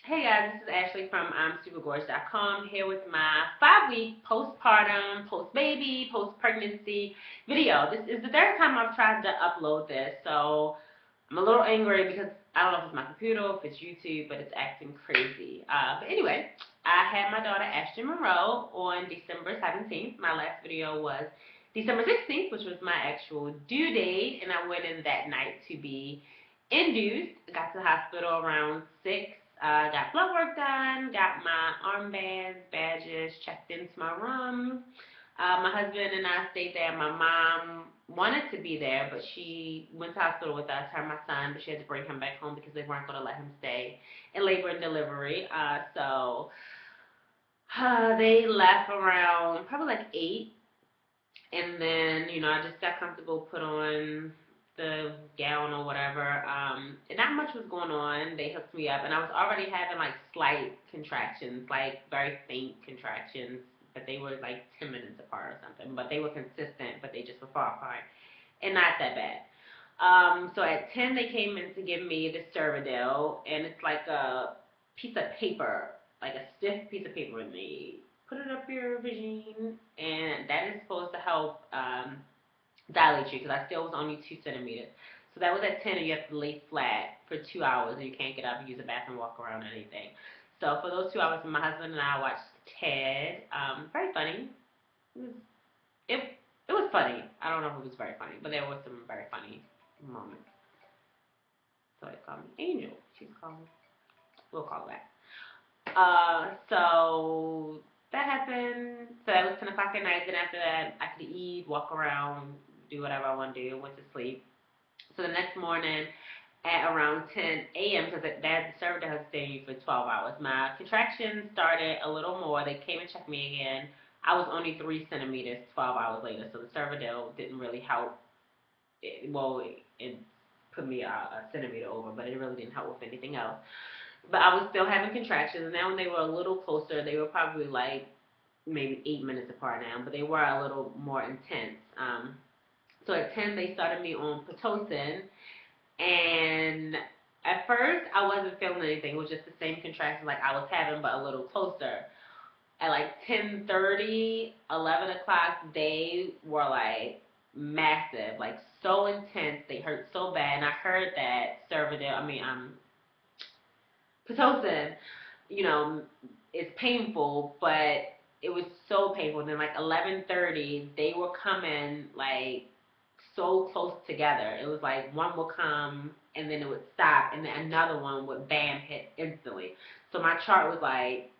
Hey guys, this is Ashley from I'mSuperGorgeous.com here with my 5-week postpartum, post-baby, post-pregnancy video. This is the third time I've tried to upload this, so I'm a little angry because I don't know if it's my computer, if it's YouTube, but it's acting crazy. But anyway, I had my daughter Ashton Monroe on December 17th. My last video was December 16th, which was my actual due date, and I went in that night to be induced. Got to the hospital around 6. Got blood work done, got my armbands, badges, checked into my room. My husband and I stayed there. My mom wanted to be there, but she went to the hospital with us, her and my son, but she had to bring him back home because they weren't going to let him stay in labor and delivery. They left around probably like 8. And then, I just got comfortable, put on the gown or whatever. And not much was going on. They hooked me up, and I was already having like slight contractions, like very faint contractions, but they were like 10 minutes apart or something. But they were consistent, but they just were far apart, and not that bad. So at 10, they came in to give me the Cervidil, and it's like a piece of paper, like a stiff piece of paper, and they put it up your vagine, and that is supposed to help dilate you, because I still was only 2 centimeters. So that was at 10, and you have to lay flat for 2 hours, and you can't get up and use the bathroom, walk around, or anything. So for those 2 hours, my husband and I watched Ted. Very funny. It was, it, it was funny. I don't know if it was very funny, but there was some very funny moments. So they call me Angel. She's called me. We'll call her that. So that happened. So that was 10 o'clock at night. Then after that, I could eat, walk around, do whatever I want to do. Went to sleep. So the next morning at around 10 a.m., because that servitor has to stay you for 12 hours, my contractions started a little more. They came and checked me again. I was only 3 centimeters 12 hours later, so the Cervidil didn't really help. It put me a centimeter over, but it really didn't help with anything else. But I was still having contractions, and now when they were a little closer, they were probably like maybe 8 minutes apart now, but they were a little more intense. So at 10, they started me on Pitocin, and at first, I wasn't feeling anything. It was just the same contractions like I was having, but a little closer. At like 10:30, 11 o'clock, they were like massive, like so intense. They hurt so bad, and I heard that Pitocin, you know, is painful, but it was so painful. And then like 11:30, they were coming like so close together. It was like one would come and then it would stop, and then another one would bam hit instantly. So my chart was like,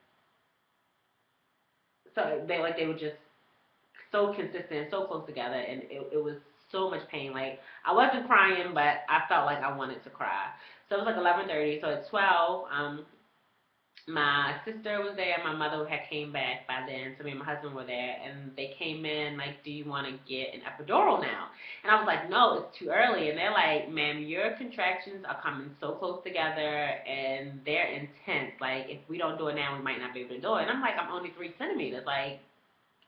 so they were just so consistent, so close together, and it was so much pain. Like I wasn't crying, but I felt like I wanted to cry. So it was like 11:30. So at 12, my sister was there, my mother had came back by then, so me and my husband were there, and they came in like, do you want to get an epidural now? And I was like, no, it's too early. And they're like, ma'am, your contractions are coming so close together, and they're intense. Like, if we don't do it now, we might not be able to do it. And I'm like, I'm only 3 centimeters. Like,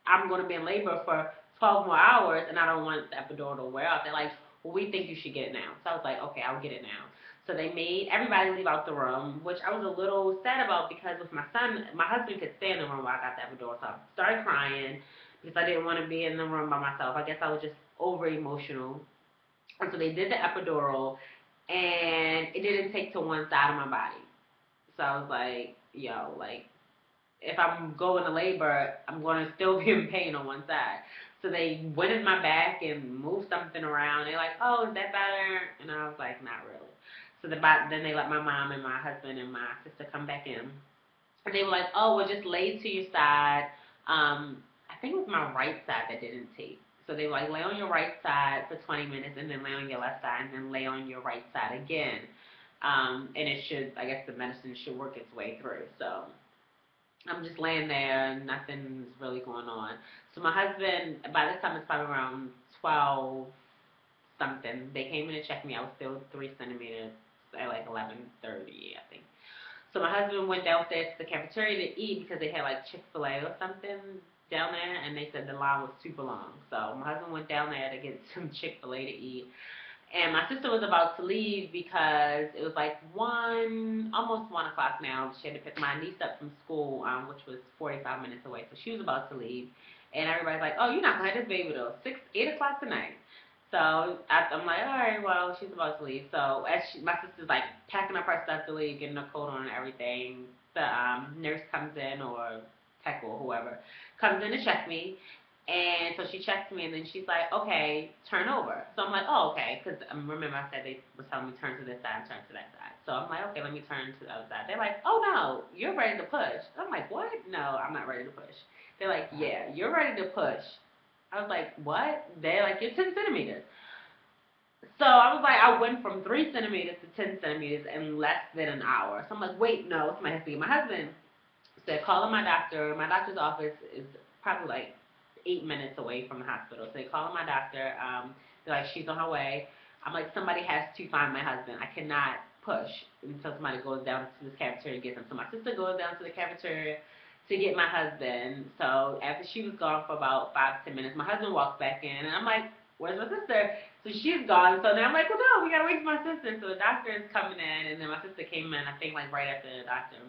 I'm going to be in labor for 12 more hours, and I don't want the epidural to wear off. They're like, well, we think you should get it now. So I was like, okay, I'll get it now. So they made everybody leave out the room, which I was a little sad about because with my son, my husband could stay in the room while I got the epidural. So I started crying because I didn't want to be in the room by myself. I guess I was just over emotional. And so they did the epidural, and it didn't take to one side of my body. So I was like, yo, like, if I'm going to labor, I'm going to still be in pain on one side. So they went in my back and moved something around. They're like, oh, is that better? And I was like, not really. So then they let my mom and my husband and my sister come back in. And they were like, oh, well, just lay to your side. I think it was my right side that didn't take. So they were like, lay on your right side for 20 minutes and then lay on your left side and then lay on your right side again. And it should, I guess the medicine should work its way through. So I'm just laying there and nothing's really going on. So my husband, by this time it's probably around 12 something. They came in and checked me. I was still 3 centimeters at like 11:30, I think. So my husband went downstairs to the cafeteria to eat because they had like Chick-fil-A or something down there, and they said the line was super long. So my husband went down there to get some Chick-fil-A to eat. And my sister was about to leave because it was like almost 1 o'clock now. She had to pick my niece up from school, which was 45 minutes away. So she was about to leave, and everybody's like, "Oh, you're not gonna have this baby till 8 o'clock tonight." So I'm like, "All right, well, she's about to leave." So as my sister's like packing up her stuff to leave, getting her coat on and everything, the nurse comes in, or tech or whoever comes in to check me. And so she checks me, and then she's like, "Okay, turn over." So I'm like, "Oh, okay," because remember I said they were telling me turn to this side, turn to that side. So I'm like, "Okay, let me turn to the other side." They're like, "Oh no, you're ready to push." I'm like, "What? No, I'm not ready to push." They're like, "Yeah, you're ready to push." I was like, "What?" They're like, "You're 10 centimeters." So I was like, I went from 3 centimeters to 10 centimeters in less than an hour. So I'm like, "Wait, no, somebody has to get my husband." Said, calling my doctor. My doctor's office is probably like 8 minutes away from the hospital. So they calling my doctor. They're like, she's on her way. I'm like, somebody has to find my husband. I cannot push until somebody goes down to this cafeteria to get him. So my sister goes down to the cafeteria to get my husband. So after she was gone for about 5 to 10 minutes, my husband walks back in, and I'm like, "Where's my sister?" So she's gone. So now I'm like, "Well, no, we gotta wait for my sister." So the doctor is coming in, and then my sister came in, I think, like right after the doctor.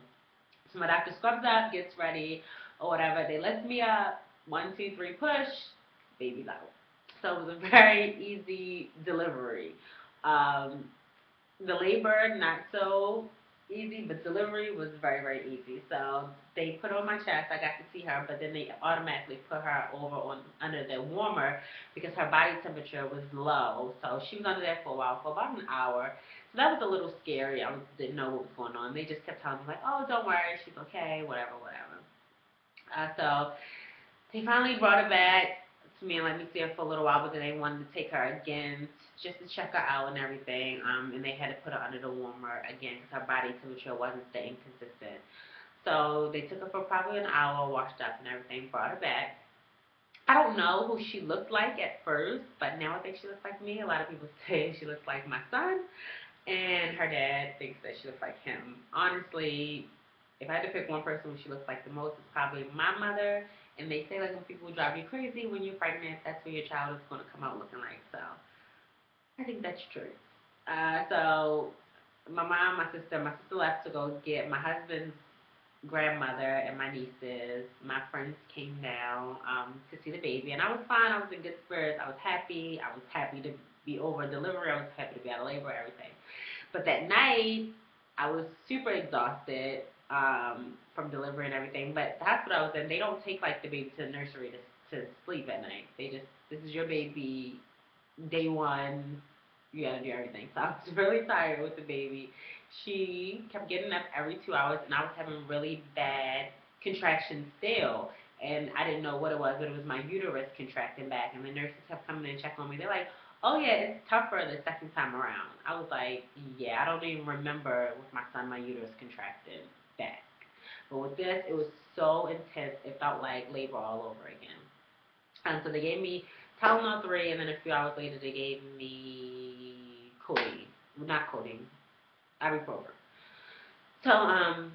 So my doctor scrubs up, gets ready, or whatever. They lift me up. 1, 2, 3, push. Baby's out. So it was a very easy delivery. Um, the labor, not so easy, but delivery was very, very easy. So they put her on my chest. I got to see her, but then they automatically put her over on under the warmer because her body temperature was low. So she was under there for a while, for about an hour. So that was a little scary. Didn't know what was going on. They just kept telling me like, "Oh, don't worry, she's okay, whatever, whatever." So they finally brought her back to me and let me see her for a little while, but then they wanted to take her again just to check her out and everything. And they had to put her under the warmer again because her body temperature wasn't staying consistent. So they took her for probably an hour, washed up and everything, brought her back. I don't know who she looked like at first, but now I think she looks like me. A lot of people say she looks like my son, and her dad thinks that she looks like him. Honestly, if I had to pick one person who she looks like the most, it's probably my mother. And they say like when people drive you crazy when you're pregnant, that's what your child is going to come out looking like. So I think that's true. So my sister left to go get my husband's grandmother and my nieces. My friends came down to see the baby, and I was fine. I was in good spirits. I was happy. I was happy to be over delivery. I was happy to be out of labor, everything. But that night, I was super exhausted from delivery and everything. But the hospital I was in, they don't take like the baby to the nursery to sleep at night. They just, this is your baby, day one. You gotta do everything. So I was really tired with the baby. She kept getting up every 2 hours, and I was having really bad contractions still. And I didn't know what it was, but it was my uterus contracting back. And the nurses kept coming in and checking on me. They're like, "Oh yeah, it's tougher the second time around." I was like, "Yeah, I don't even remember with my son my uterus contracted back." But with this, it was so intense. It felt like labor all over again. So they gave me Tylenol 3, and then a few hours later they gave me codeine. Not codeine, ibuprofen. So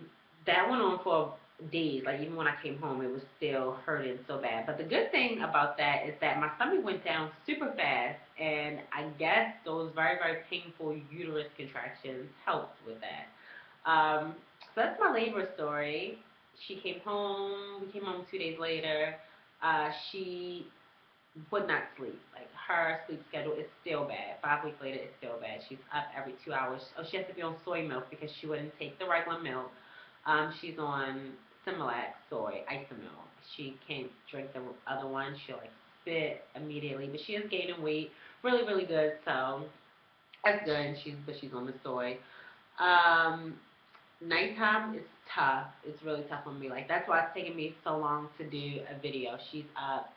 that went on for days. Like even when I came home, it was still hurting so bad. But the good thing about that is that my stomach went down super fast, and I guess those very very painful uterus contractions helped with that. So that's my labor story. She came home. We came home 2 days later. She would not sleep. Like her sleep schedule is still bad. 5 weeks later, it's still bad. She's up every 2 hours. Oh, she has to be on soy milk because she wouldn't take the regular milk. She's on Similac soy isomil. She can't drink the other one. She'll like spit immediately. But she is gaining weight, really really good. So that's good. And she's on the soy. Um, Nighttime is tough. It's really tough on me. Like that's why it's taking me so long to do a video. She's up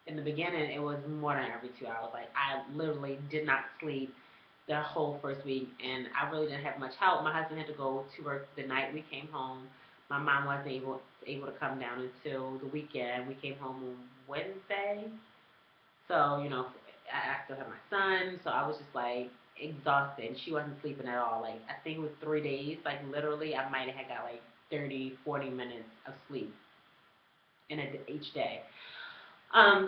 in the beginning, it was more than every 2 hours. Like I literally did not sleep the whole first week, and I really didn't have much help. My husband had to go to work the night we came home. My mom wasn't able to come down until the weekend. We came home on Wednesday, so I still had my son, so I was just like exhausted. And she wasn't sleeping at all. Like I think it was 3 days. Like literally, I might have had got like 30, 40 minutes of sleep each day.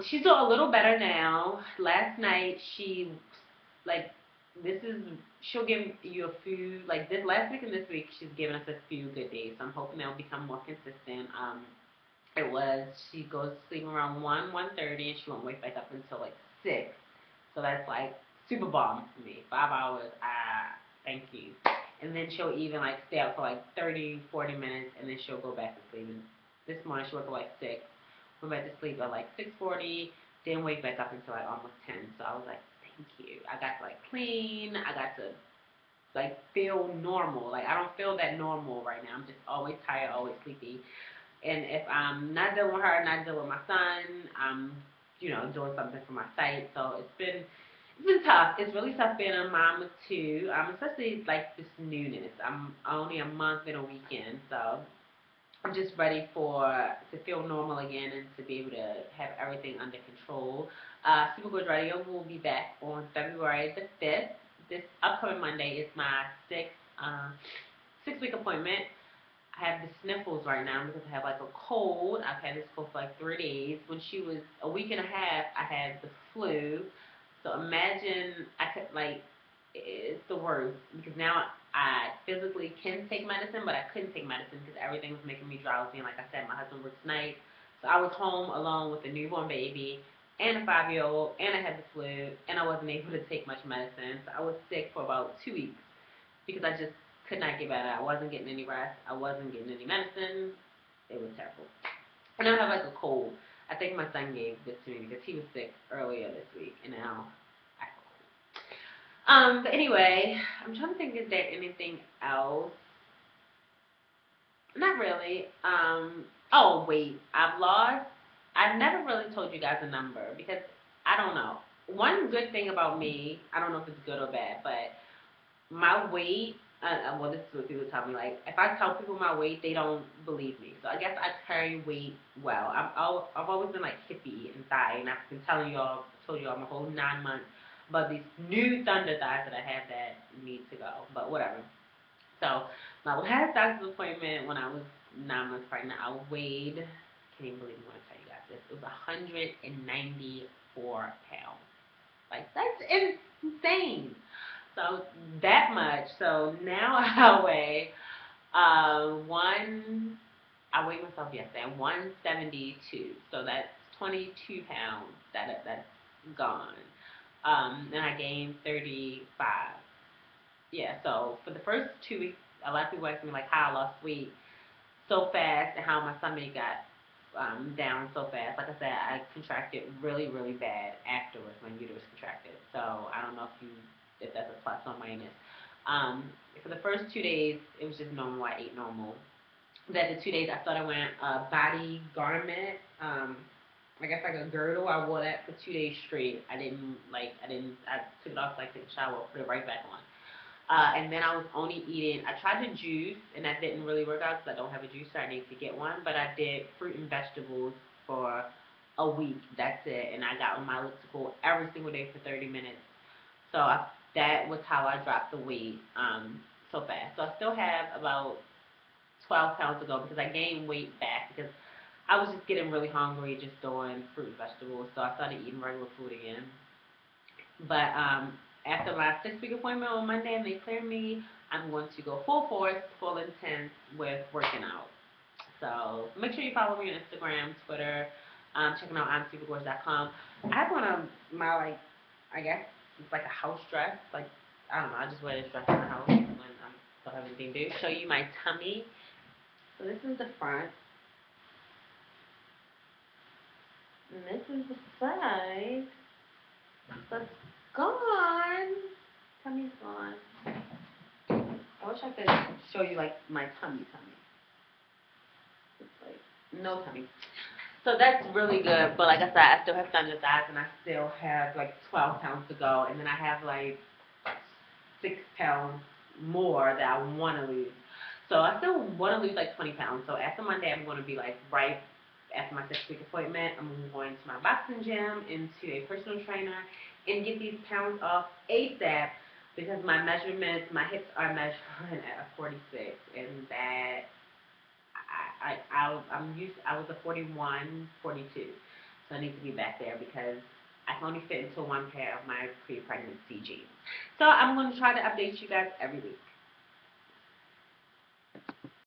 She's doing a little better now. Last night she like she'll give you a few, like this last week and this week, she's given us a few good days. So I'm hoping they'll become more consistent. She goes to sleep around 1:30, and she won't wake back up until like 6. So that's like super bomb for me. 5 hours, thank you. And then she'll even like stay up for like 30, 40 minutes, and then she'll go back to sleep. And this morning she woke up like 6, went back to sleep at like 6:40, didn't wake back up until like almost 10. So I was like, thank you. I got to like clean. I got to like feel normal. Like I don't feel that normal right now. I'm just always tired, always sleepy. And if I'm not dealing with her, not dealing with my son, I'm, doing something for my site. So it's been tough. It's really tough being a mom of two, especially like this newness. I'm only a month and a weekend, so I'm just ready to feel normal again and to be able to have everything under control. Super Good Radio will be back on February the 5th. This upcoming Monday is my six-week appointment. I have the sniffles right now because I have like a cold. I've had this cold for like 3 days. When she was a week and a half, I had the flu. So imagine I could like it's the worst because now I physically can take medicine, but I couldn't take medicine because everything was making me drowsy. And like I said, my husband works nights, so I was home alone with a newborn baby and a 5-year-old, and I had the flu, and I wasn't able to take much medicine. So I was sick for about 2 weeks because I just could not get better. I wasn't getting any rest. I wasn't getting any medicine. It was terrible. And I have like a cold. I think my son gave this to me because he was sick earlier this week, and now I have a cold. But anyway, I'm trying to think, is there anything else? Not really. Oh wait, I've never really told you guys a number because I don't know. One good thing about me, I don't know if it's good or bad, but my weight, well, this is what people tell me. Like, if I tell people my weight, they don't believe me. So I guess I carry weight well. I've always been like hippie inside, and I've been told you all my whole 9 months about these new thunder thighs that I have that need to go. But whatever. So my last doctor's appointment when I was 9 months pregnant, I weighed. Can't even believe I'm going to tell you guys this. It was 194 pounds. Like that's insane. So that much. So now I weigh one. I weighed myself yesterday. 172. So that's 22 pounds that's gone. And I gained 35. Yeah. So for the first 2 weeks, a lot of people ask me like how I lost weight so fast and how my stomach got down so fast. Like I said, I contracted really, really bad afterwards. My uterus contracted. So I don't know if that's a plus or minus. For the first 2 days, it was just normal. I ate normal. Then the 2 days I started wearing a body garment. I guess like a girdle. I wore that for 2 days straight. I took it off, like took a shower, put it right back on. And then I was only eating, I tried to juice, and that didn't really work out because I don't have a juicer. I need to get one. But I did fruit and vegetables for a week. That's it. And I got on my elliptical every single day for 30 minutes. So that was how I dropped the weight so fast. So I still have about 12 pounds to go because I gained weight back because I was just getting really hungry just doing fruit and vegetables. So I started eating regular food again. But after my 6-week appointment on Monday and they cleared me, I'm going to go full force, full intense with working out. So make sure you follow me on Instagram, Twitter, checking out imsupergorgeous.com. I have one of my, like, I guess it's like a house dress. Like, I don't know, I just wear this dress in the house when I don't have anything to do. Show you my tummy. So this is the front. And this is the side. So it's gone. Tummy's gone. I wish I could show you like my tummy. It's like no tummy. So that's really good. But like I said, I still have thunder thighs and I still have like 12 pounds to go. And then I have like 6 pounds more that I want to lose. So I still want to lose like 20 pounds. So after Monday, I'm going to be like right after my 6-week appointment. I'm going to my boxing gym, into a personal trainer, and get these pounds off ASAP because my measurements, my hips are measuring at a 46, and that I was a 41, 42, so I need to be back there because I can only fit into one pair of my pre-pregnancy jeans. So I'm going to try to update you guys every week.